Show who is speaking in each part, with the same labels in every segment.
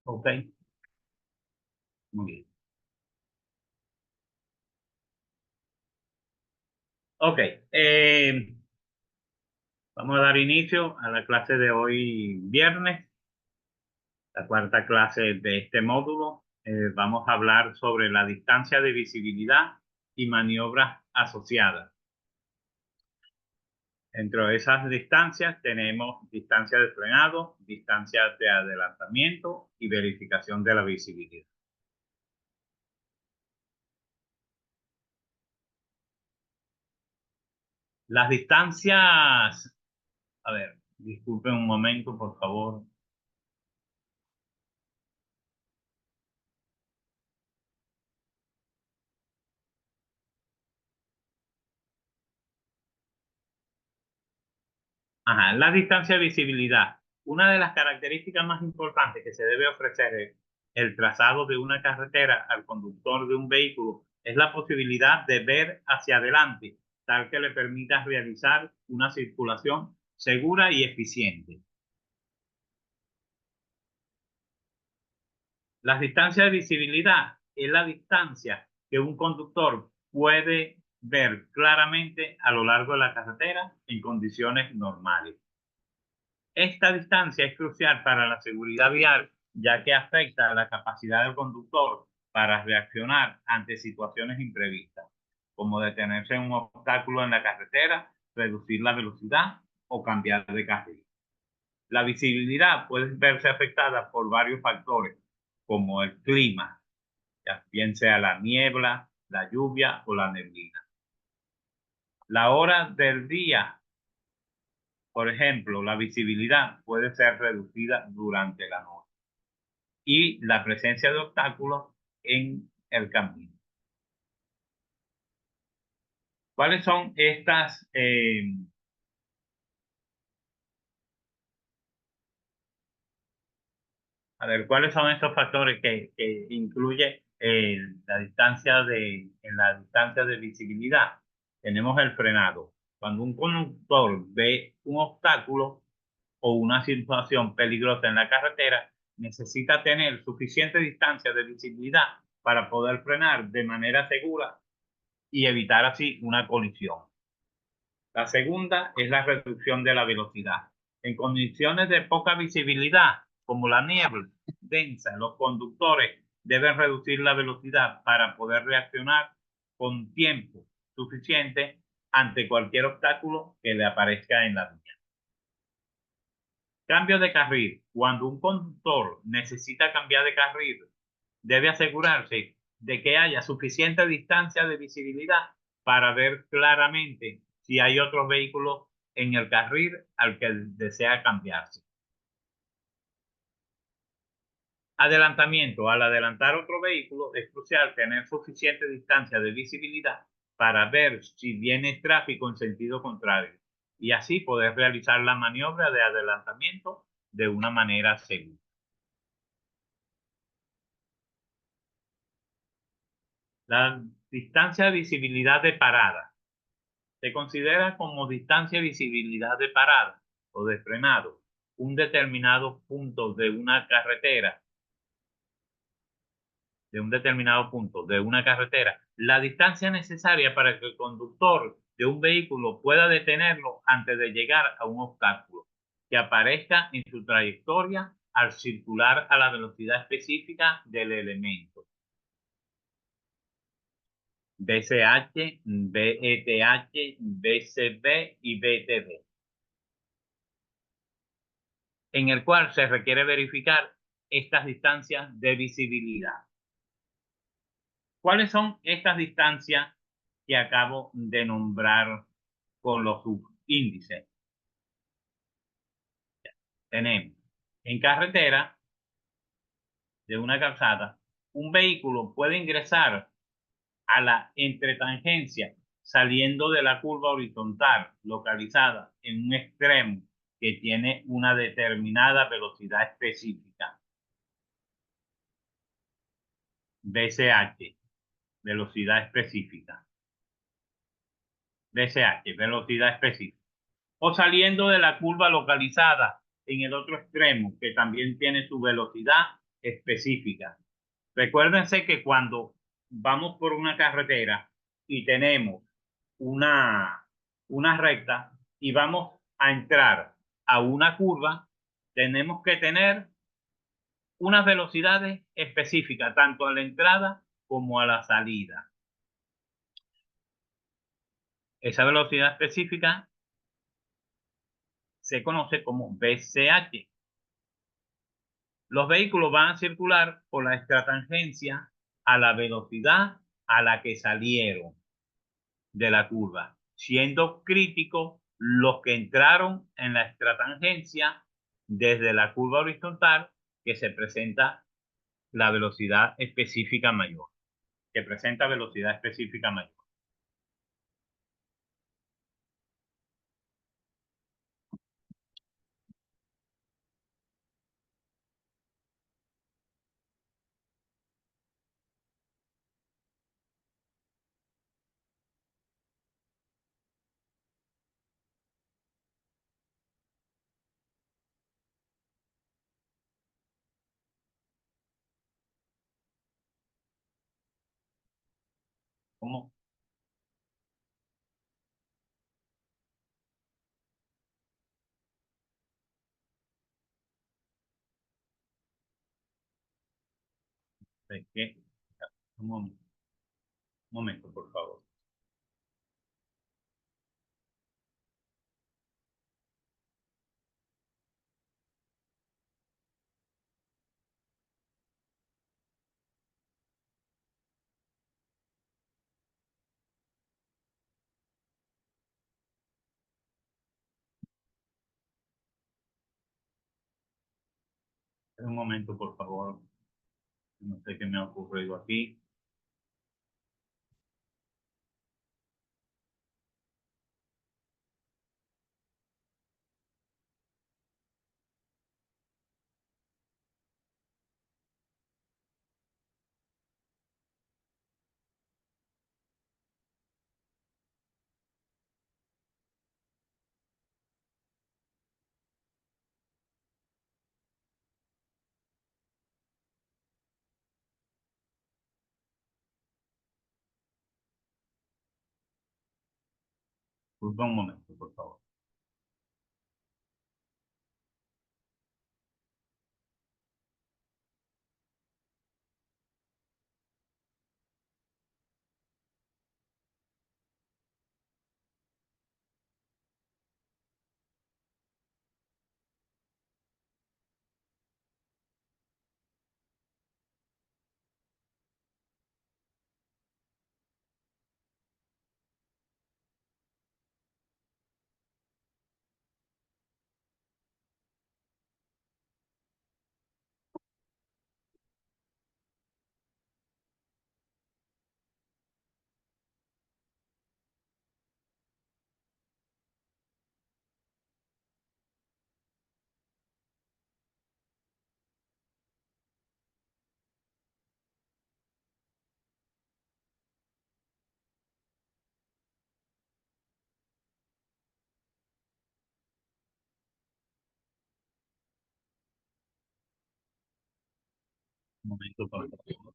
Speaker 1: Ok, muy bien. Ok, vamos a dar inicio a la clase de hoy viernes, la cuarta clase de este módulo. Vamos a hablar sobre la distancia de visibilidad y maniobras asociadas. Entre esas distancias tenemos distancia de frenado, distancia de adelantamiento y verificación de la visibilidad. Las distancias, a ver, disculpen un momento, por favor. Ajá, la distancia de visibilidad. Una de las características más importantes que se debe ofrecer el trazado de una carretera al conductor de un vehículo es la posibilidad de ver hacia adelante, tal que le permita realizar una circulación segura y eficiente. La distancia de visibilidad es la distancia que un conductor puede ver claramente a lo largo de la carretera en condiciones normales. Esta distancia es crucial para la seguridad vial, ya que afecta a la capacidad del conductor para reaccionar ante situaciones imprevistas, como detenerse en un obstáculo en la carretera, reducir la velocidad o cambiar de carril. La visibilidad puede verse afectada por varios factores, como el clima, ya bien sea la niebla, la lluvia o la neblina. La hora del día, por ejemplo, la visibilidad puede ser reducida durante la noche y la presencia de obstáculos en el camino. ¿Cuáles son estas? A ver, ¿cuáles son estos factores que incluye en la distancia de visibilidad? Tenemos el frenado. Cuando un conductor ve un obstáculo o una situación peligrosa en la carretera, necesita tener suficiente distancia de visibilidad para poder frenar de manera segura y evitar así una colisión. La segunda es la reducción de la velocidad. En condiciones de poca visibilidad, como la niebla densa, los conductores deben reducir la velocidad para poder reaccionar con tiempo suficiente ante cualquier obstáculo que le aparezca en la vía. Cambio de carril. Cuando un conductor necesita cambiar de carril, debe asegurarse de que haya suficiente distancia de visibilidad para ver claramente si hay otros vehículos en el carril al que desea cambiarse. Adelantamiento. Al adelantar otro vehículo es crucial tener suficiente distancia de visibilidad para ver si viene tráfico en sentido contrario y así poder realizar la maniobra de adelantamiento de una manera segura. La distancia de visibilidad de parada se considera como distancia de visibilidad de parada o de frenado un determinado punto de una carretera, la distancia necesaria para que el conductor de un vehículo pueda detenerlo antes de llegar a un obstáculo que aparezca en su trayectoria al circular a la velocidad específica del elemento. BCH, BETH, BCB y BTB, en el cual se requiere verificar estas distancias de visibilidad. ¿Cuáles son estas distancias que acabo de nombrar con los subíndices? Tenemos en carretera de una calzada, un vehículo puede ingresar a la entretangencia saliendo de la curva horizontal localizada en un extremo que tiene una determinada velocidad específica. BCH, velocidad específica. BCH, velocidad específica. O saliendo de la curva localizada en el otro extremo, que también tiene su velocidad específica. Recuérdense que cuando vamos por una carretera y tenemos una recta y vamos a entrar a una curva, tenemos que tener unas velocidades específicas, tanto a la entrada como a la salida. Esa velocidad específica se conoce como VCH. Los vehículos van a circular por la extratangencia a la velocidad a la que salieron de la curva, siendo críticos los que entraron en la extratangencia desde la curva horizontal, que se presenta la velocidad específica mayor, que presenta velocidad específica mayor. ¿Cómo? ¿De qué? Un momento, por favor. Un momento, por favor. No sé qué me ha ocurrido aquí. Disculpa un momento, por favor. Un momento, por favor.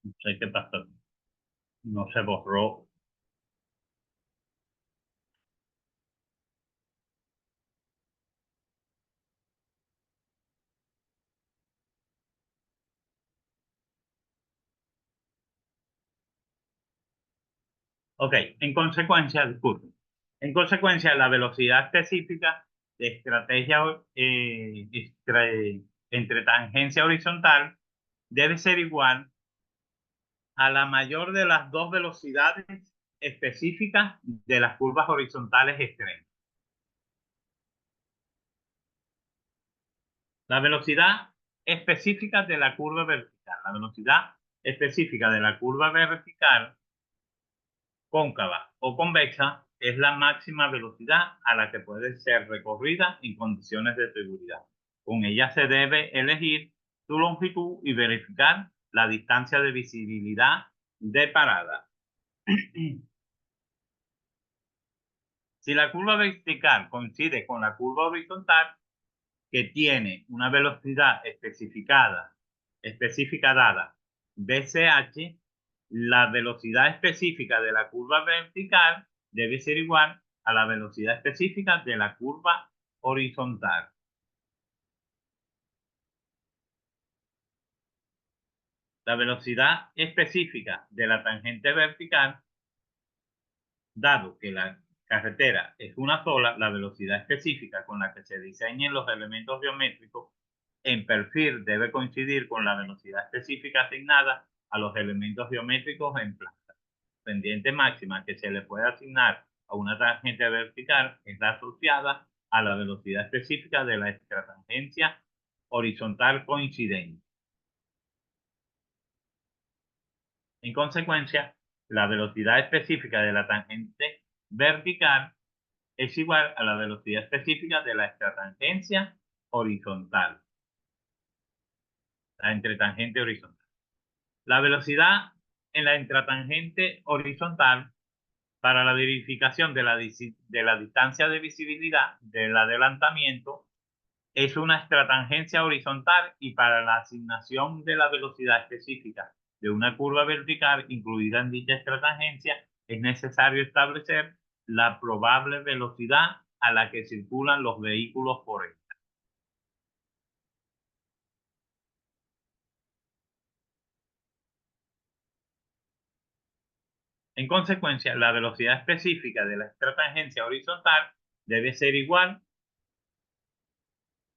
Speaker 1: No sé qué pasó. No se borró. Ok, en consecuencia, disculpe. En consecuencia, la velocidad específica de estrategia entre tangencia horizontal debe ser igual a la mayor de las dos velocidades específicas de las curvas horizontales extremas. La velocidad específica de la curva vertical. La velocidad específica de la curva vertical cóncava o convexa es la máxima velocidad a la que puede ser recorrida en condiciones de seguridad. Con ella se debe elegir su longitud y verificar la distancia de visibilidad de parada. Si la curva vertical coincide con la curva horizontal, que tiene una velocidad específica dada, BCH, la velocidad específica de la curva vertical debe ser igual a la velocidad específica de la curva horizontal. La velocidad específica de la tangente vertical, dado que la carretera es una sola, la velocidad específica con la que se diseñen los elementos geométricos en perfil debe coincidir con la velocidad específica asignada a los elementos geométricos en planta. Pendiente máxima que se le puede asignar a una tangente vertical es la asociada a la velocidad específica de la extratangencia horizontal coincidente. En consecuencia, la velocidad específica de la tangente vertical es igual a la velocidad específica de la extratangencia horizontal, la entretangente horizontal. La velocidad en la entretangente horizontal para la verificación de la distancia de visibilidad del adelantamiento es una extratangencia horizontal, y para la asignación de la velocidad específica de una curva vertical incluida en dicha extratangencia es necesario establecer la probable velocidad a la que circulan los vehículos por ella. En consecuencia, la velocidad específica de la extratangencia horizontal debe ser igual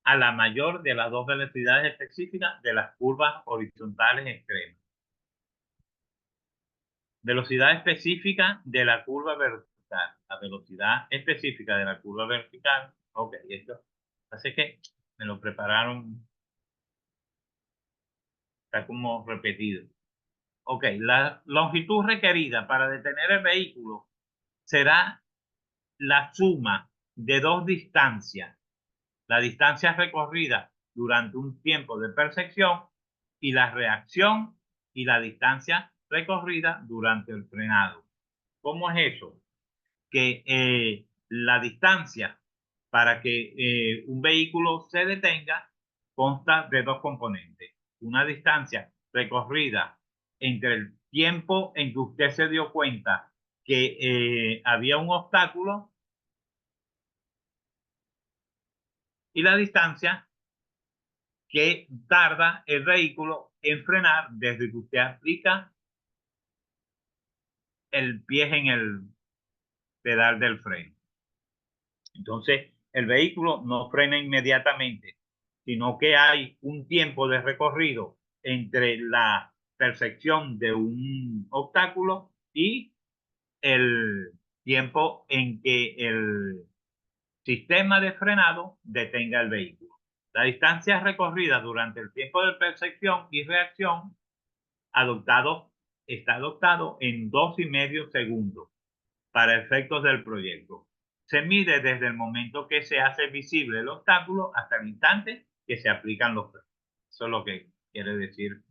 Speaker 1: a la mayor de las dos velocidades específicas de las curvas horizontales extremas. Velocidad específica de la curva vertical. La velocidad específica de la curva vertical. Ok, esto hace que me lo prepararon, está como repetido. Ok, la longitud requerida para detener el vehículo será la suma de dos distancias. La distancia recorrida durante un tiempo de percepción y la reacción y la distancia recorrida durante el frenado. ¿Cómo es eso? Que la distancia para que un vehículo se detenga consta de dos componentes. Una distancia recorrida entre el tiempo en que usted se dio cuenta que había un obstáculo y la distancia que tarda el vehículo en frenar desde que usted aplica el pie en el pedal del freno. Entonces, el vehículo no frena inmediatamente, sino que hay un tiempo de recorrido entre la percepción de un obstáculo y el tiempo en que el sistema de frenado detenga el vehículo. La distancia recorrida durante el tiempo de percepción y reacción está adoptado en 2,5 segundos para efectos del proyecto. Se mide desde el momento que se hace visible el obstáculo hasta el instante que se aplican los frenos. Eso es lo que quiere decir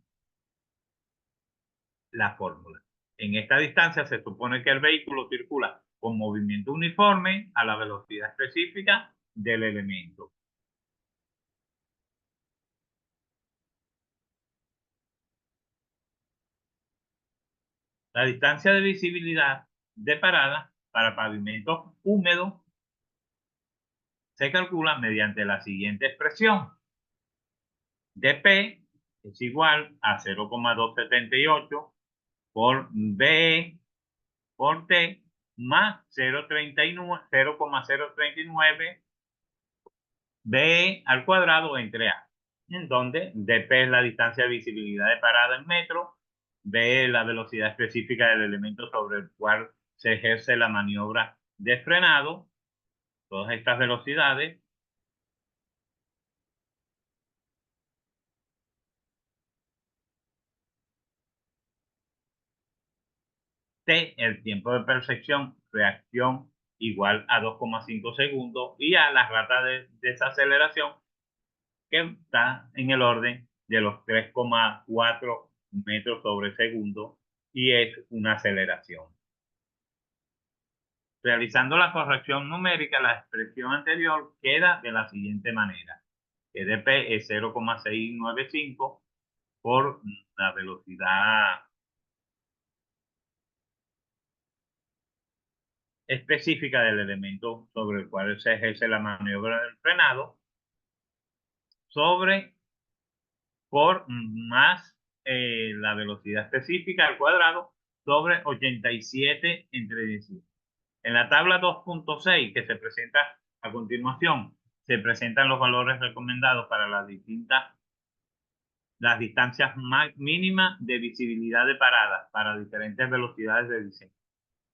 Speaker 1: la fórmula. En esta distancia se supone que el vehículo circula con movimiento uniforme a la velocidad específica del elemento. La distancia de visibilidad de parada para pavimentos húmedos se calcula mediante la siguiente expresión. dP es igual a 0,278 por B por T más 0,039 B al cuadrado entre A, en donde dP es la distancia de visibilidad de parada en metros, B es la velocidad específica del elemento sobre el cual se ejerce la maniobra de frenado. Todas estas velocidades T, el tiempo de percepción, reacción igual a 2,5 segundos, y A, la rata de desaceleración, que está en el orden de los 3,4 metros sobre segundo, y es una aceleración. Realizando la corrección numérica, la expresión anterior queda de la siguiente manera: que dp es 0,695 por la velocidad específica del elemento sobre el cual se ejerce la maniobra del frenado, sobre por más la velocidad específica al cuadrado, sobre 87 entre 17. En la tabla 2.6 que se presenta a continuación, se presentan los valores recomendados para las distancias mínimas de visibilidad de parada para diferentes velocidades de diseño,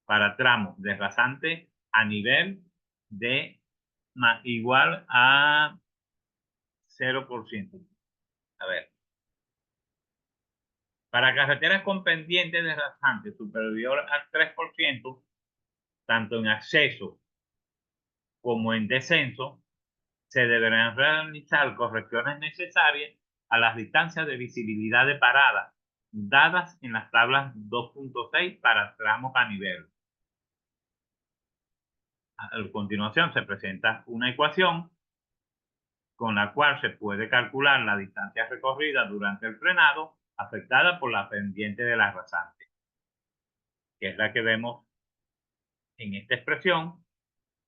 Speaker 1: para tramos de rasante a nivel de igual a 0%. A ver, para carreteras con pendiente de rasante superior al 3%, tanto en acceso como en descenso, se deberán realizar correcciones necesarias a las distancias de visibilidad de parada dadas en las tablas 2.6 para tramos a nivel. A continuación se presenta una ecuación con la cual se puede calcular la distancia recorrida durante el frenado afectada por la pendiente de la rasante, que es la que vemos en esta expresión,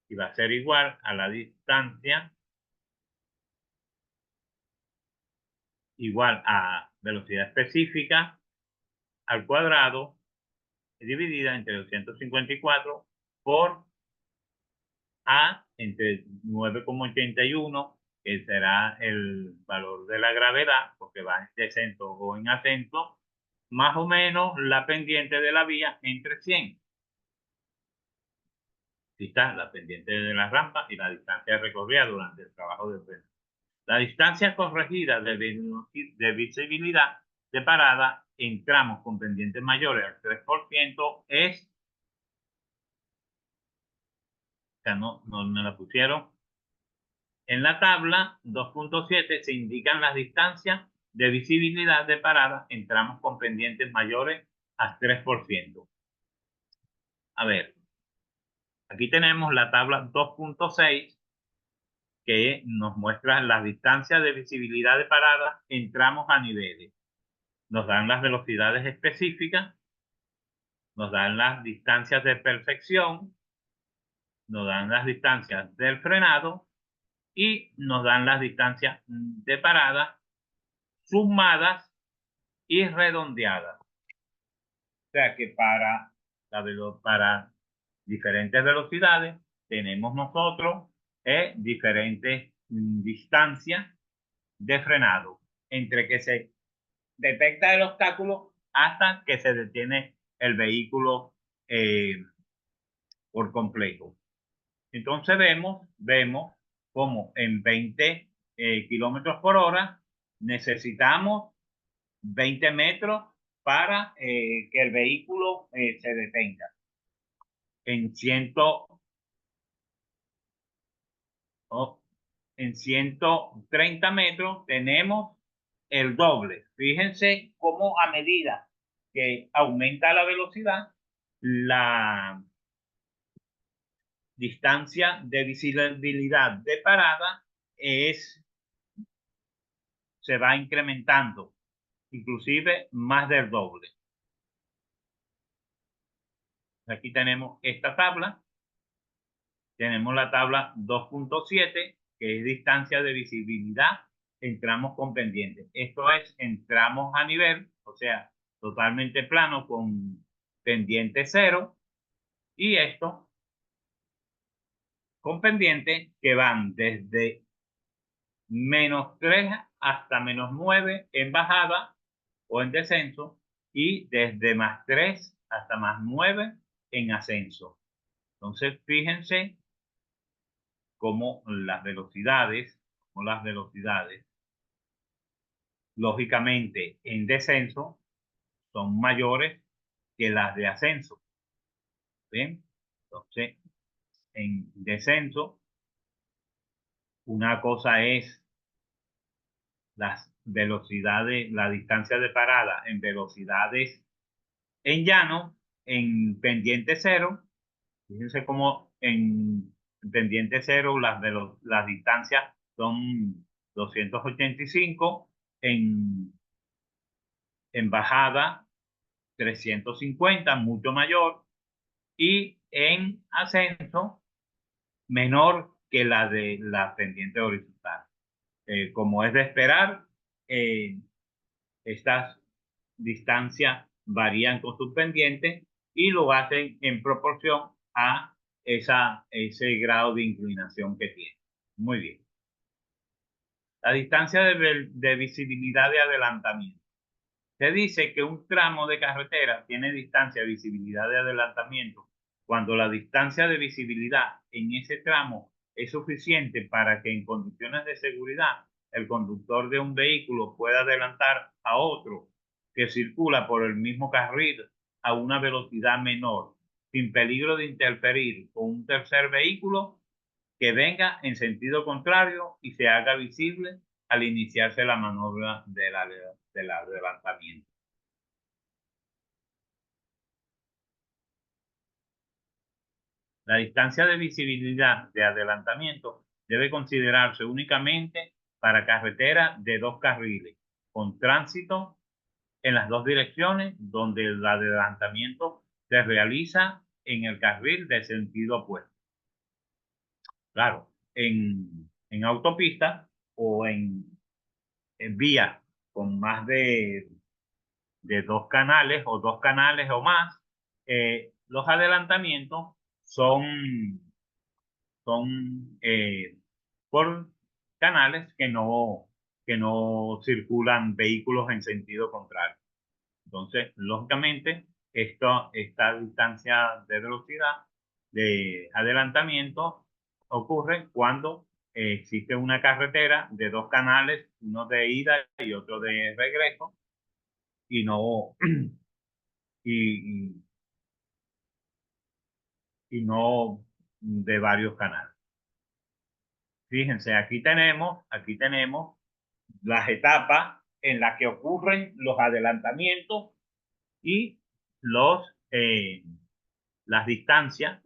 Speaker 1: y va a ser igual a la distancia igual a velocidad específica al cuadrado dividida entre 254 por A entre 9,81, que será el valor de la gravedad, porque va en descenso o en ascenso, más o menos la pendiente de la vía entre 100. Aquí está la pendiente de la rampa y la distancia recorrida durante el trabajo de freno. La distancia corregida de visibilidad de parada en tramos con pendientes mayores al 3% es, o sea, no me la pusieron. En la tabla 2.7 se indican las distancias de visibilidad de parada en tramos con pendientes mayores al 3%. A ver, aquí tenemos la tabla 2.6 que nos muestra las distancias de visibilidad de parada en tramos a niveles. Nos dan las velocidades específicas, nos dan las distancias de perfección, nos dan las distancias del frenado y nos dan las distancias de parada sumadas y redondeadas. O sea que para diferentes velocidades tenemos nosotros diferentes distancias de frenado entre que se detecta el obstáculo hasta que se detiene el vehículo por completo. Entonces vemos como en 20 kilómetros por hora necesitamos 20 metros para que el vehículo se detenga. En 130 metros tenemos el doble. Fíjense cómo a medida que aumenta la velocidad, la distancia de visibilidad de parada se va incrementando, inclusive más del doble. Aquí tenemos esta tabla. Tenemos la tabla 2.7, que es distancia de visibilidad en tramos con pendientes. Esto es en tramos a nivel, o sea, totalmente plano con pendiente cero. Y esto con pendientes que van desde -3 hasta -9 en bajada o en descenso, y desde +3 hasta +9 en ascenso. Entonces, fíjense cómo las velocidades, lógicamente en descenso, son mayores que las de ascenso. Bien, entonces en descenso, una cosa es las velocidades, la distancia de parada en velocidades en llano, en pendiente cero. Fíjense cómo en pendiente cero las distancias son 285, en bajada 350, mucho mayor, y en ascenso menor que la de la pendiente horizontal. Como es de esperar, eh, estas distancias varían con sus pendientes y lo hacen en proporción a ese grado de inclinación que tiene. Muy bien. La distancia de visibilidad de adelantamiento. Se dice que un tramo de carretera tiene distancia de visibilidad de adelantamiento cuando la distancia de visibilidad en ese tramo es suficiente para que en condiciones de seguridad el conductor de un vehículo pueda adelantar a otro que circula por el mismo carril a una velocidad menor, sin peligro de interferir con un tercer vehículo que venga en sentido contrario y se haga visible al iniciarse la maniobra del adelantamiento. La distancia de visibilidad de adelantamiento debe considerarse únicamente para carreteras de dos carriles, con tránsito en las dos direcciones, donde el adelantamiento se realiza en el carril de sentido opuesto. Claro, en autopista o en vías con más de dos canales o más, los adelantamientos son por canales que no circulan vehículos en sentido contrario. Entonces, lógicamente, esta distancia de velocidad de adelantamiento ocurre cuando existe una carretera de dos canales, uno de ida y otro de regreso, y no, y, y no de varios canales. Fíjense, aquí tenemos las etapas en las que ocurren los adelantamientos y los, eh, las distintas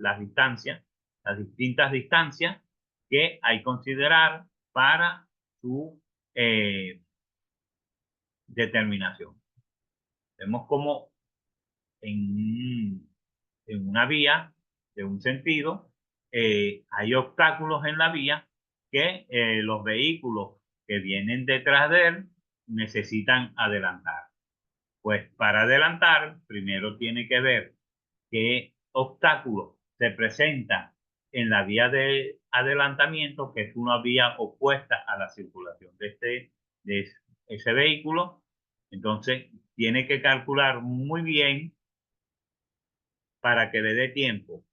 Speaker 1: distancias que hay que considerar para su determinación. Vemos como en, en una vía de un sentido hay obstáculos en la vía que los vehículos que vienen detrás de él necesitan adelantar. Pues para adelantar, primero tiene que ver qué obstáculos se presentan en la vía de adelantamiento, que es una vía opuesta a la circulación de ese vehículo. Entonces, tiene que calcular muy bien para que le dé tiempo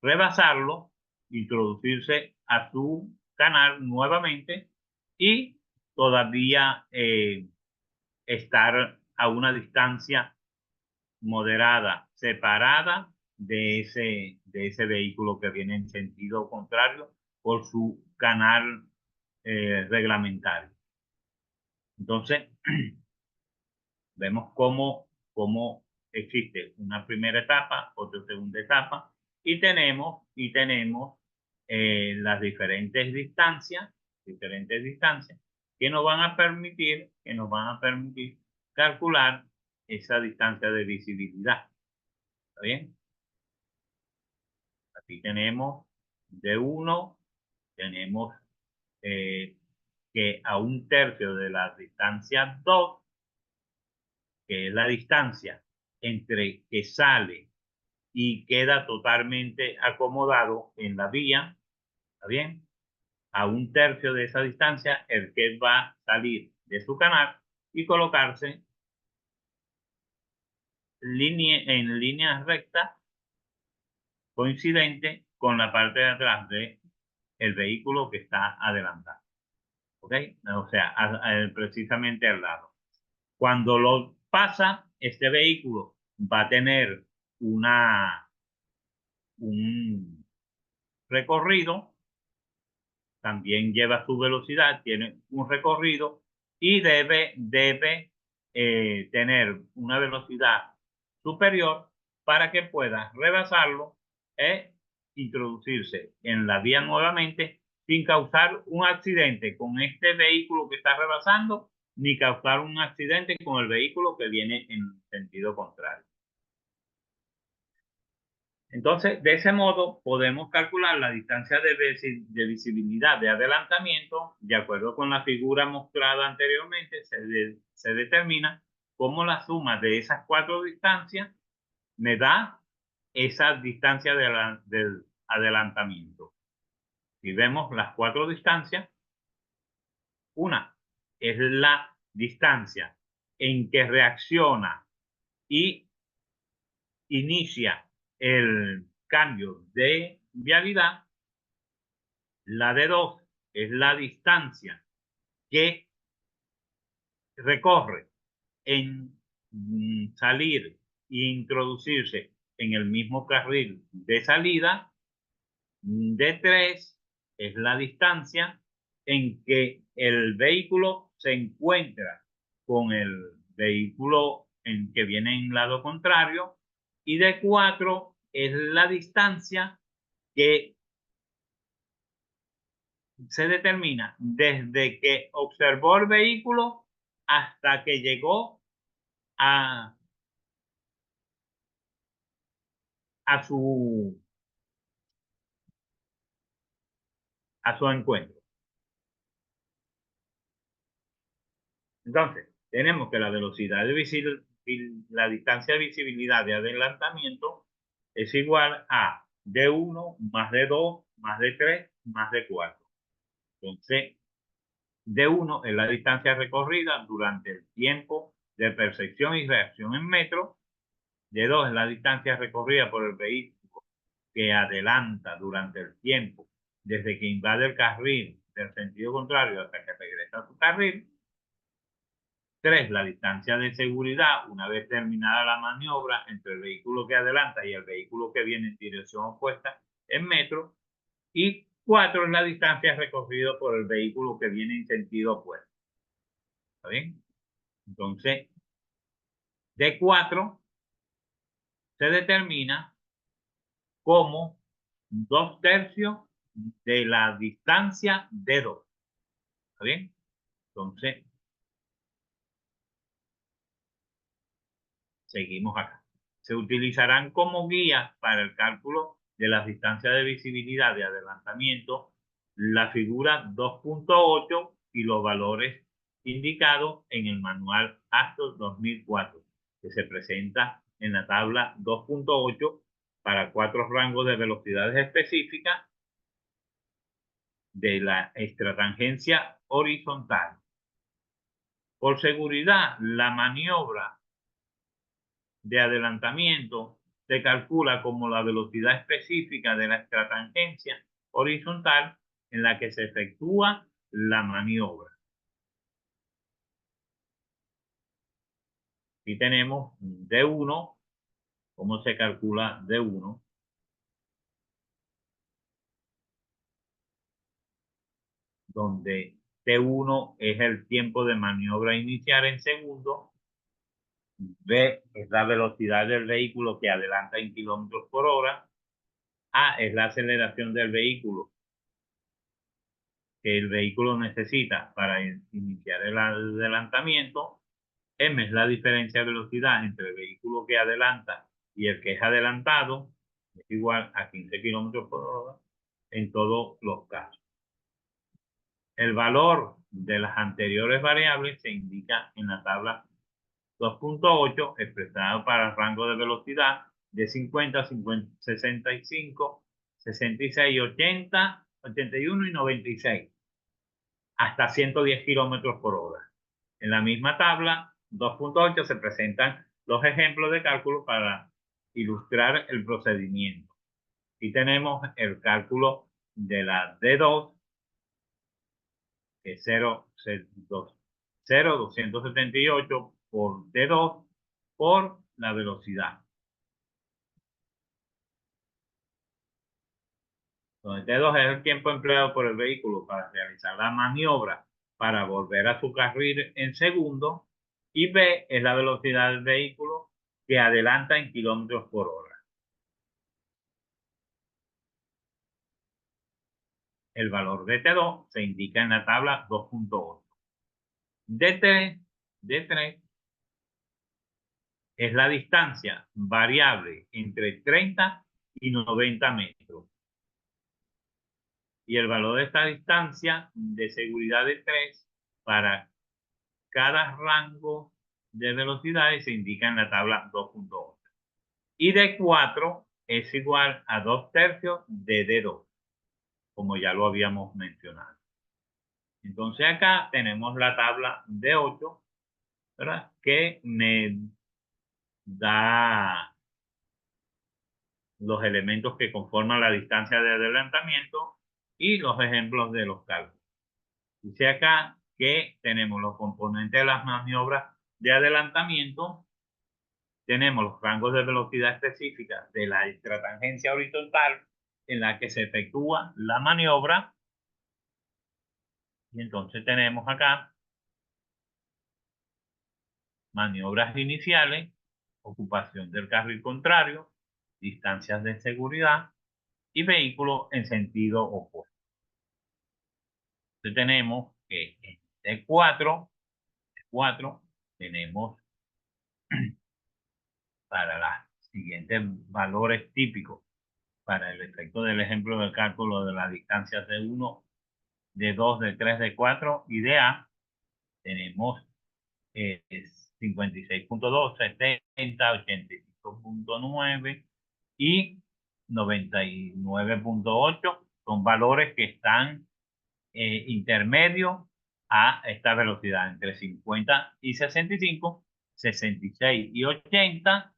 Speaker 1: rebasarlo, introducirse a su canal nuevamente y todavía estar a una distancia moderada, separada de ese vehículo que viene en sentido contrario por su canal reglamentario. Entonces, vemos cómo existe una primera etapa, otra segunda etapa, y tenemos las diferentes distancias que nos van a permitir calcular esa distancia de visibilidad. ¿Está bien? Aquí tenemos de 1, tenemos que a un tercio de la distancia 2, que es la distancia entre que sale y queda totalmente acomodado en la vía, ¿está bien? A un tercio de esa distancia, el que va a salir de su canal y colocarse en línea recta coincidente con la parte de atrás del vehículo que está adelantado. ¿Ok? O sea, precisamente al lado. Cuando lo pasa, este vehículo va a tener una un recorrido, también lleva su velocidad, tiene un recorrido y debe tener una velocidad superior para que pueda rebasarlo e introducirse en la vía nuevamente sin causar un accidente con este vehículo que está rebasando, ni causar un accidente con el vehículo que viene en sentido contrario. Entonces, de ese modo, podemos calcular la distancia de visibilidad de adelantamiento. De acuerdo con la figura mostrada anteriormente, se determina cómo la suma de esas cuatro distancias me da esa distancia del adelantamiento. Si vemos las cuatro distancias, una es la distancia en que reacciona y inicia el cambio de vialidad. La de 2 es la distancia que recorre en salir e introducirse en el mismo carril de salida. De 3 es la distancia en que el vehículo se encuentra con el vehículo en que viene en lado contrario. Y de 4 es la distancia que se determina desde que observó el vehículo hasta que llegó a, a, su, a su encuentro. Entonces, tenemos que la velocidad de la distancia de visibilidad de adelantamiento es igual a D1 más D2 más D3 más D4. Entonces, D1 es la distancia recorrida durante el tiempo de percepción y reacción en metros. D2 es la distancia recorrida por el vehículo que adelanta durante el tiempo desde que invade el carril del sentido contrario hasta que regresa a su carril. 3. La distancia de seguridad una vez terminada la maniobra entre el vehículo que adelanta y el vehículo que viene en dirección opuesta en metros. Y 4 es la distancia recorrida por el vehículo que viene en sentido opuesto. ¿Está bien? Entonces, D4 se determina como 2/3 de la distancia de 2. ¿Está bien? Entonces, seguimos acá. Se utilizarán como guías para el cálculo de las distancias de visibilidad de adelantamiento la figura 2.8 y los valores indicados en el manual ASTOR 2004, que se presenta en la tabla 2.8 para 4 rangos de velocidades específicas de la extratangencia horizontal. Por seguridad, la maniobra de adelantamiento se calcula como la velocidad específica de la extratangencia horizontal en la que se efectúa la maniobra. Aquí tenemos D1, cómo se calcula D1. Donde T1 es el tiempo de maniobra inicial en segundos. B es la velocidad del vehículo que adelanta en kilómetros por hora. A es la aceleración del vehículo que el vehículo necesita para iniciar el adelantamiento. M es la diferencia de velocidad entre el vehículo que adelanta y el que es adelantado, es igual a 15 kilómetros por hora en todos los casos. El valor de las anteriores variables se indica en la tabla 2.8 expresado para el rango de velocidad de 50, 65, 66, 80, 81 y 96 hasta 110 kilómetros por hora. En la misma tabla 2.8 se presentan los ejemplos de cálculo para ilustrar el procedimiento. Aquí tenemos el cálculo de la D2, que es 0,278 por D2 por la velocidad. Entonces, T2 es el tiempo empleado por el vehículo para realizar la maniobra para volver a su carril en segundos. Y V es la velocidad del vehículo que adelanta en kilómetros por hora. El valor de T2 se indica en la tabla 2.8. D3 es la distancia variable entre 30 y 90 metros. Y el valor de esta distancia de seguridad de 3 para cada rango de velocidades se indica en la tabla 2.8. Y D4 es igual a 2/3 de D2, como ya lo habíamos mencionado. Entonces acá tenemos la tabla D8, ¿verdad? Que me da los elementos que conforman la distancia de adelantamiento y los ejemplos de los cálculos. Dice acá que tenemos los componentes de las maniobras de adelantamiento, tenemos los rangos de velocidad específicas de la extratangencia horizontal en la que se efectúa la maniobra, y entonces tenemos acá maniobras iniciales, ocupación del carril contrario, distancias de seguridad y vehículo en sentido opuesto. Entonces tenemos que en T4 tenemos para los siguientes valores típicos para el efecto del ejemplo del cálculo de las distancias de 1, de 2, de 3, de 4 y de A. Tenemos 56.2, 70, 85.9 y 99.8. Son valores que están intermedios a esta velocidad, entre 50 y 65, 66 y 80,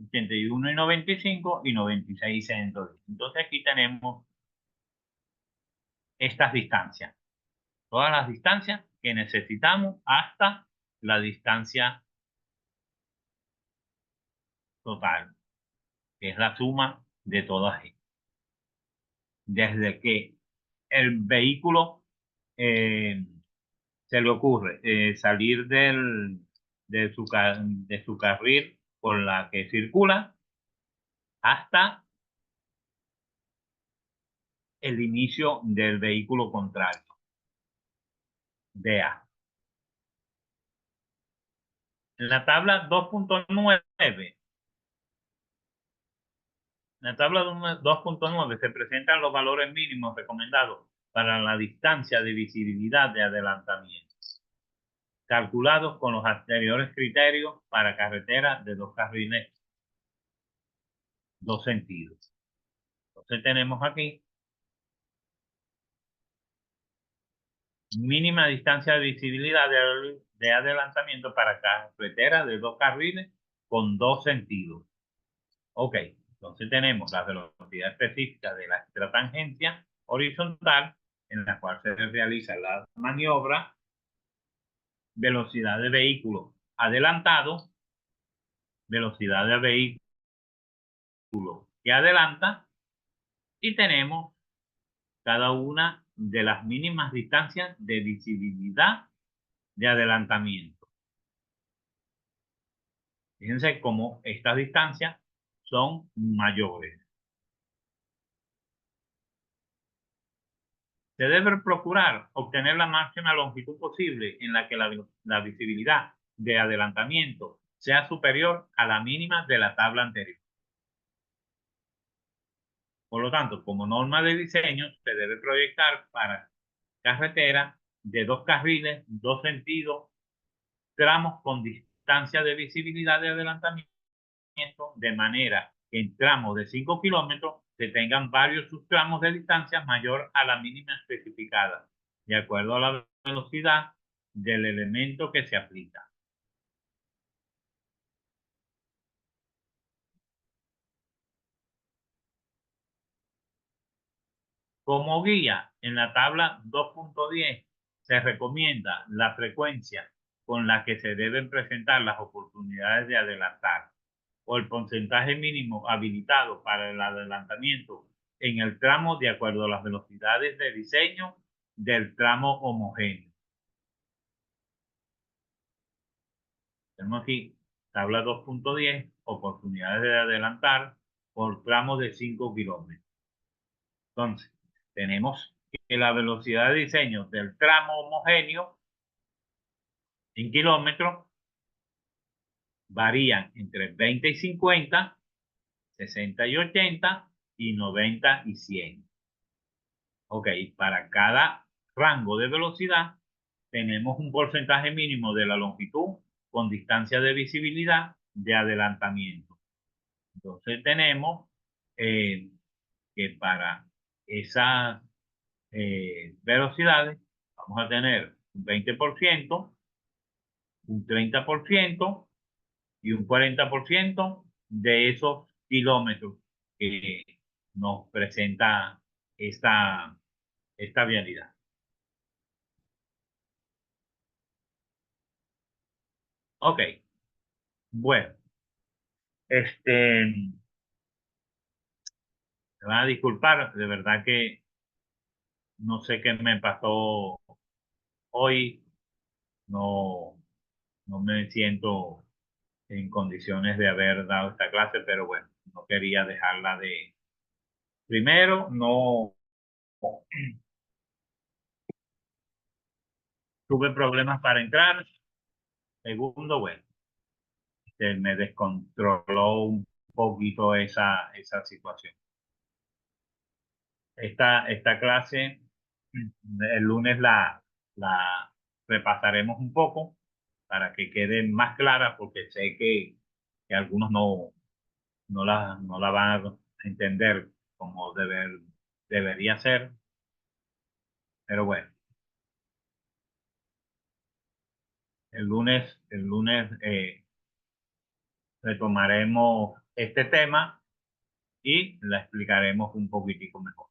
Speaker 1: 81 y 95 y 96 y 110. Entonces aquí tenemos estas distancias, todas las distancias que necesitamos hasta la distancia total, que es la suma de todas ellas. Desde que el vehículo se le ocurre salir de su carril por la que circula hasta el inicio del vehículo contrario. Vea. En la tabla 2.9, en la tabla 2.9 se presentan los valores mínimos recomendados para la distancia de visibilidad de adelantamiento, calculados con los anteriores criterios para carreteras de dos carriles, dos sentidos. Entonces tenemos aquí mínima distancia de visibilidad de adelantamiento para carreteras de dos carriles con dos sentidos. Ok, entonces tenemos la velocidad específica de la extratangencia horizontal en la cual se realiza la maniobra, velocidad de vehículo adelantado, velocidad de vehículo que adelanta, y tenemos cada una de las mínimas distancias de visibilidad de adelantamiento. Fíjense cómo estas distancias son mayores. Se debe procurar obtener la máxima longitud posible en la que la visibilidad de adelantamiento sea superior a la mínima de la tabla anterior. Por lo tanto, como norma de diseño, se debe proyectar para carretera de dos carriles, dos sentidos, tramos con distancia de visibilidad de adelantamiento, de manera que en tramos de 5 kilómetros se tengan varios subtramos de distancia mayor a la mínima especificada, de acuerdo a la velocidad del elemento que se aplica. Como guía, en la tabla 2.10 se recomienda la frecuencia con la que se deben presentar las oportunidades de adelantar, o el porcentaje mínimo habilitado para el adelantamiento en el tramo de acuerdo a las velocidades de diseño del tramo homogéneo. Tenemos aquí tabla 2.10, oportunidades de adelantar por tramos de 5 kilómetros. Entonces, tenemos que la velocidad de diseño del tramo homogéneo en kilómetros varían entre 20 y 50, 60 y 80 y 90 y 100. Ok, para cada rango de velocidad tenemos un porcentaje mínimo de la longitud con distancia de visibilidad de adelantamiento. Entonces tenemos que para esas velocidades vamos a tener un 20%, un 30% y un 40% de esos kilómetros que nos presenta esta vialidad. Ok, bueno, me van a disculpar, de verdad que no sé qué me pasó hoy, no, no me siento en condiciones de haber dado esta clase, pero bueno, no quería dejarla de... Primero, no tuve problemas para entrar. Segundo, bueno, me descontroló un poquito esa situación. Esta clase, el lunes la repasaremos un poco para que quede más clara, porque sé que algunos no la van a entender como debería ser. Pero bueno, el lunes retomaremos este tema y la explicaremos un poquitico mejor.